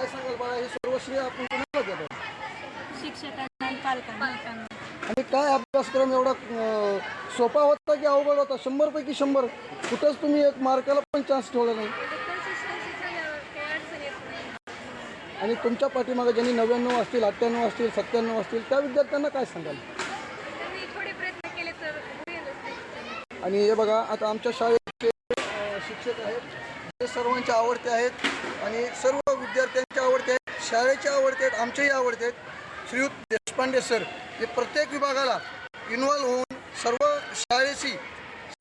काय सांगाल बाळा, हे सर्वश्रेय आपण कोणाला देतो? शिक्षकांना आणि पालकांना. आणि काय अभ्यासक्रम एवढा सोपा होता की अवघड होता? 100 पैकी 100 कुठंच तुम्ही एक मार्काला पण चान्स ठेवला नाही. आणि तुमच्या पाठीमागे ज्यांनी 99 असतील, 98 असतील, 97 असतील, त्या विद्यार्थ्यांना काय सांगाल? थोडे प्रयत्न केले तर होईलच. आणि हे बघा, आता आमच्या शाळेचे शिक्षक आहेत, ते सर्वांचे आवडते आहेत आणि सर्व विद्यार्थ्यांचे आवडते आहेत, शाळेचे आवडते आहेत, आमचेही आवडते आहेत. श्रीयुत देशपांडे सर हे प्रत्येक विभागाला इन्व्हॉल्व होऊन सर्व शाळेशी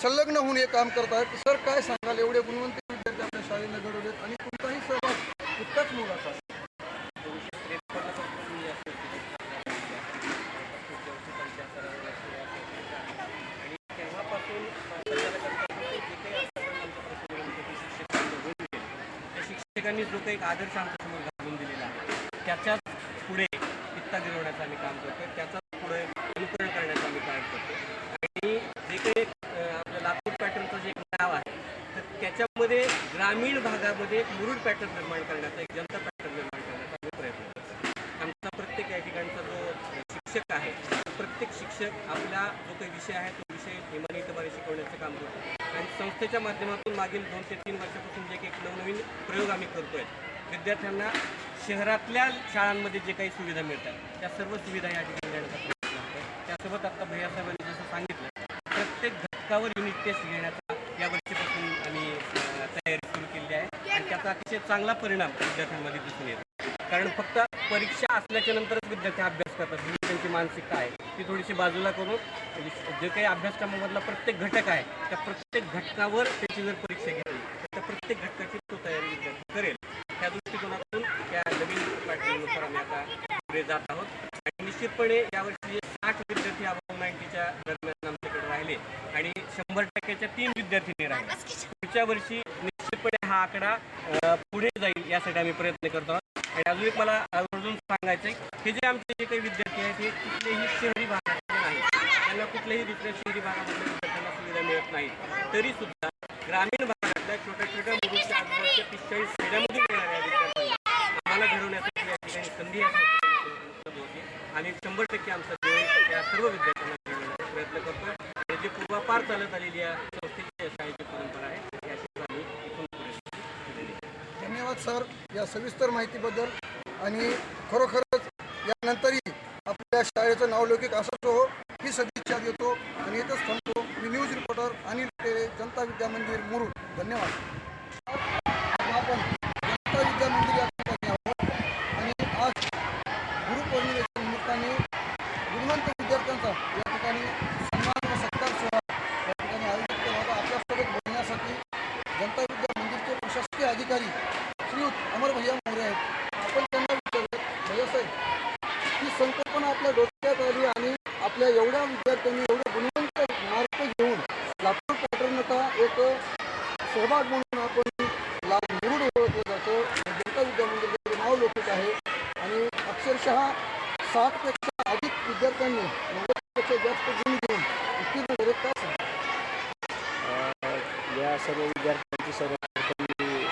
संलग्न होऊन हे काम करत आहेत. सर काय सांगाल, एवढे गुणवंत विद्यार्थी आपल्या शाळेला घडवलेत आणि तुमचाही सहभाग इतकाच मोलाचा आहे. शिक्षकांनी जो काही आदर्श आमच्यासमोर घालून दिलेला आहे त्याच्याच पुढे कित्ता गिरवण्याचं आम्ही काम करतो, त्याचाच पुढे अनुकरण करण्याचं आम्ही काम करतो. आणि जे काही आपलं लातूर पॅटर्नचं जे नाव आहे तर त्याच्यामध्ये ग्रामीण भागामध्ये एक मुरुड पॅटर्न निर्माण करण्याचा, एक जनता पॅटर्न निर्माण करण्याचा आम्ही प्रयत्न करतो. आमचा प्रत्येक या ठिकाणचा जो शिक्षक आहे, प्रत्येक शिक्षक आपला जो काही विषय आहे तो विषय नियमितपणे शिकवण्याचं काम करतो. आणि संस्थेच्या माध्यमातून मागील 2 ते 3 वर्षापासून जे काही नवनवीन प्रयोग आम्ही करतोय, विद्यार्थ्यांना शहरातल्या शाळांमध्ये जे काही सुविधा मिळतात त्या सर्व सुविधा या ठिकाणी देण्याचा प्रयत्न करतो. त्यासोबत आता भैयासाहेबांनी जसं सांगितलं, प्रत्येक घटकावर युनिट टेस्ट घेण्याचा यावर्षीपासून आम्ही तयारी सुरू केली आहे आणि त्याचा अतिशय चांगला परिणाम विद्यार्थ्यांमध्ये दिसून येतो. कारण फक्त परीक्षा असल्याच्या नंतरच विद्यार्थी अभ्यास करतात, ही त्यांची मानसिकता आहे ती थोडीशी बाजूला करून जे काही अभ्यासक्रमामधला प्रत्येक घटक आहे त्या प्रत्येक घटकावर त्याची जर परीक्षा घेतली तर त्या प्रत्येक घटकाची तो तयारी विद्यार्थी करेल. त्या दृष्टिकोनातून त्या नवीन पॅटर्ननुसार आम्ही आता पुढे जात आहोत. आणि निश्चितपणे यावर्षी 60 विद्यार्थी अबाव 90च्या दरम्यान आमच्याकडे राहिले आणि 100%च्या 3 विद्यार्थी राहिले. पुढच्या वर्षी निश्चितपणे हा आकडा पुढे जाईल यासाठी आम्ही प्रयत्न करतो आहोत. आणि अजून एक मला आवर्जून सांगायचं आहे, हे जे आमचे जे काही विद्यार्थी आहेत हे कुठलेही शहरी भागातले नाहीत, त्यांना कुठल्याही दुसऱ्या शहरी भागामधल्या विद्यार्थ्यांना सुविधा मिळत नाही. तरीसुद्धा ग्रामीण भागातल्या छोट्या छोट्या मुलींच्या आजूबाजूच्या 40 खेड्यामधून येणाऱ्या विद्यार्थ्यांना आम्हाला घडवण्यासाठी या ठिकाणी संधी उपलब्ध होती. आणि 100% आमचा देव या सर्व विद्यार्थ्यांना घडवण्याचा प्रयत्न करतो. आणि जे पूर्वापार चालत आलेली या संस्थेची शाळेची परंपरा आहे याशी आम्ही इथून पुढे. धन्यवाद सर या सविस्तर माहितीबद्दल. आणि खरोखरच यानंतरही आपल्या शाळेचं नावलौकिक असंच हो ही सदिच्छा देतो आणि इथंच थांबतो. मी न्यूज रिपोर्टर अनिल टेरे, जनता विद्या मंदिर मुरुड. धन्यवाद. आपण जनता विद्या मंदिर या ठिकाणी आहोत आणि आज गुरुपौर्णिमेच्या निमित्ताने गुणवंत विद्यार्थ्यांचा या ठिकाणी सन्मान व सत्कार सोहळा या ठिकाणी आयोजित केला होता. आपल्यासोबत बोलण्यासाठी जनता विद्या मंदिरचे प्रशासकीय अधिकारी श्रीयुत अमर भैया मोरे आहेत. आपण त्यांना विचारलं, भैयासाहेब ही संकल्पना आपल्या डोक्यात आली आणि आपल्या एवढ्या विद्यार्थ्यांनी एवढे गुणवंत मार्क घेऊन लातूर पॅटर्नचा एक सहभाग म्हणून आपण मुरुड ओळखलं जातं. जनता विद्या मंदिराचे नाव लौकिक आहे आणि अक्षरशः 60पेक्षा अधिक विद्यार्थ्यांनी 90पेक्षा जास्त गुण घेऊन उत्तीर्ण झाले. काय सांगा? या सर्व विद्यार्थ्यांची सर्वप्रथम मी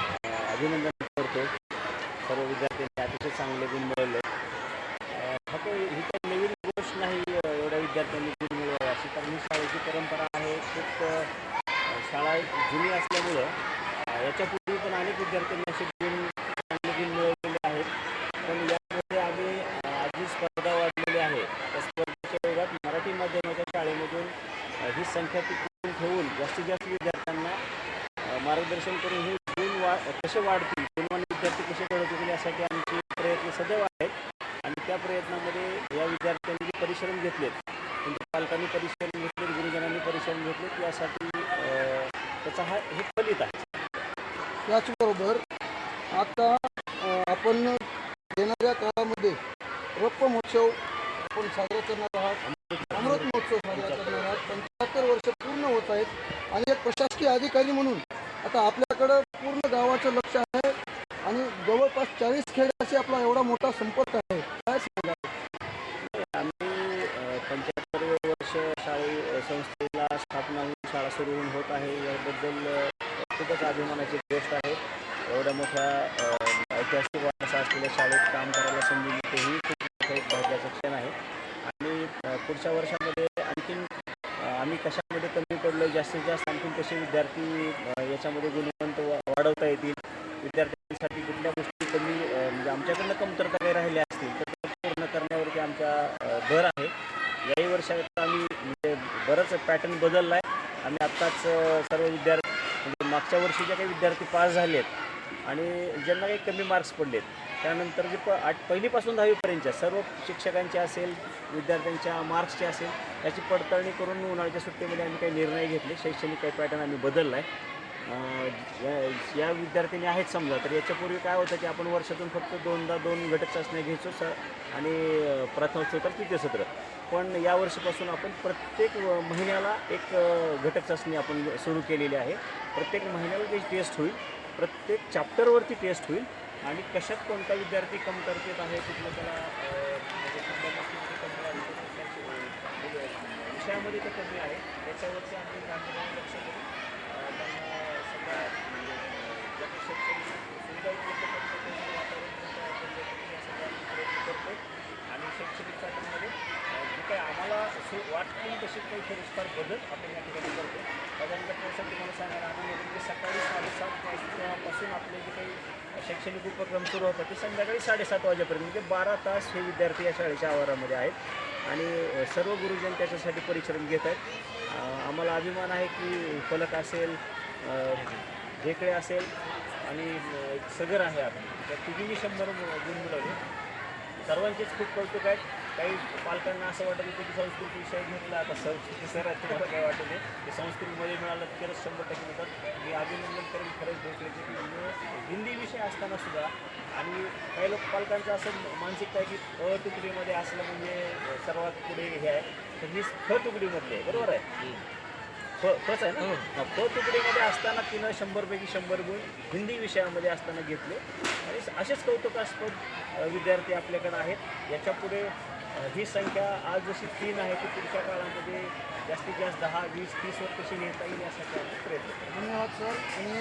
अभिनंदन करतो. सर्व विद्यार्थ्यांनी अतिशय चांगले गुण मिळवले. फक्त ही काही नवीन गोष्ट नाही एवढ्या विद्यार्थ्यांनी गुण मिळवावे अशी, कारण ही शाळेची परंपरा आहे. खूप शाळा जुनी असल्यामुळं याच्यापूर्वी पण अनेक विद्यार्थ्यांनी असे चांगले गुण मिळवलेले आहेत. पण यामध्ये आम्ही जी स्पर्धा वाढलेली आहे त्या स्पर्धेच्या वेगात मराठी माध्यमाच्या शाळेमधून ही संख्या टिकवून ठेवून जास्तीत जास्त विद्यार्थ्यांना मार्गदर्शन करून हे गुण कसे वाढतील, गुणवान विद्यार्थी कसे घडवतील यासाठी आमचे प्रयत्न सदैव आहेत. आणि त्या प्रयत्नामध्ये या विद्यार्थ्यांनी जे परिश्रम घेतलेत, त्यांच्या पालकांनी परिश्रम घेतलेत, गुरुजनांनी परिश्रम घेतलेत, यासाठी त्याचा हे फलित आहे. याचबरोबर आता आपण येणाऱ्या काळामध्ये रौप्य महोत्सव आपण साजरा करणार आहात, अमृत महोत्सव साजरा करणार आहात. 75 वर्ष पूर्ण होत आहेत आणि एक प्रशासकीय अधिकारी म्हणून आता आपल्याकडं पूर्ण गावाचं लक्ष आहे आणि जवळपास 40 खेड्याशी आपला एवढा मोठा संपर्क आहे. काय सांगा? आम्ही 75 वर्ष शाळे संस्थेला स्थापना होऊन शाळा सुरू होऊन होत आहे, याबद्दल खूपच अभिमानाची गोष्ट आहे. एवढ्या मोठ्या ऐतिहासिक वारसा असलेल्या आपल्या शाळेत काम करायला संधी मिळते ही खूप मोठं एक भाग्याचं क्षण आहे. आणि पुढच्या वर्षामध्ये आणखीन आम्ही कशामध्ये कमी पडलो, जास्तीत जास्त आणखीन कसे विद्यार्थी याच्यामध्ये गुणवंत वाढवता येतील, विद्यार्थ्यांसाठी कुठल्या गोष्टी कमी म्हणजे आमच्याकडनं कमतरता काही राहिल्या असतील तर त्या पूर्ण करण्यावरती आमचा भर आहे. याही वर्षात आम्ही म्हणजे बरंच पॅटर्न बदलला आहे. आम्ही आत्ताच सर्व विद्यार्थी म्हणजे मागच्या वर्षीचे काही विद्यार्थी पास झाले आहेत आणि ज्यांना काही कमी मार्क्स पडलेत त्यानंतर जे पहिलीपासून 10वीपर्यंतच्या सर्व शिक्षकांचे असेल, विद्यार्थ्यांच्या मार्क्सचे असेल याची पडताळणी करून उन्हाळ्याच्या सुट्टीमध्ये आम्ही काही निर्णय घेतले. शैक्षणिक काही पॅटर्न आम्ही बदलला आहे. या विद्यार्थ्यांनी आहेत समजा तर याच्यापूर्वी काय होतं की आपण वर्षातून फक्त 2 घटक चाचण्या घ्यायचो आणि प्रथम सत्र तृतीय सत्र. पण या वर्षीपासून आपण प्रत्येक महिन्याला एक घटक चाचणी आपण सुरू केलेली आहे. प्रत्येक महिन्याला त्याची टेस्ट होईल, प्रत्येक चॅप्टरवरती टेस्ट होईल आणि कशात कोणता विद्यार्थी कमतरतेत आहे, कुठलं त्याला विषयामध्ये तर कमी आहे याच्यावरती आम्ही गांभीर्याने लक्ष देऊ. त्यांना सगळ्या शैक्षणिक सुविधा उपलब्ध करून वातावरण प्रयत्न करतो आणि शैक्षणिक पॅटर्नमध्ये जे काही आम्हाला वाटतील तशी काही थोडीफार बदल आपण या ठिकाणी करतो. त्याच्यानंतर त्यासाठी तुम्हाला सांगायला आनंद होतो की सकाळी 7:30 वाजतापासून आपले जे काही शैक्षणिक उपक्रम सुरू होतात ते संध्याकाळी 7:30 वाजेपर्यंत म्हणजे 12 तास हे विद्यार्थी या शाळेच्या आवारामध्ये आहेत आणि सर्व गुरुजन त्याच्यासाठी परिश्रम घेत आहेत. आम्हाला अभिमान आहे की फलक असेल, ढेकळे असेल आणि सगर आहे आपण त्या तिघींनी 100 गुण मिळवले. सर्वांचेच खूप कौतुक आहेत. काही पालकांना असं वाटत होतं की संस्कृती विषय घेतला आता संस्कृती सर आहे तुम्हाला काय वाटत नाही की संस्कृतीमध्ये मिळालं तरच 100% मिळतात. मी अभिनंदन करेन खरंच ढेकळेचे की हिंदी विषय असताना सुद्धा आणि काही लोक पालकांचं असं मानसिकता आहे की तुकडीमध्ये असलं म्हणजे सर्वात पुढे हे आहे तर ही तुकडीमधली आहे. बरोबर आहे, फच आहे ना. तुकडीमध्ये असताना तिनं 100पैकी 100 गुण हिंदी विषयामध्ये असताना घेतले आणि असेच कौतुकास्पद विद्यार्थी आपल्याकडे आहेत. याच्यापुढे ही संख्या आज जशी 3 आहे ती पुढच्या काळामध्ये जास्तीत जास्त 10, 20, 30 वर कशी नेता येईल यासाठी आम्ही प्रयत्न करतो. धन्यवाद सर. आणि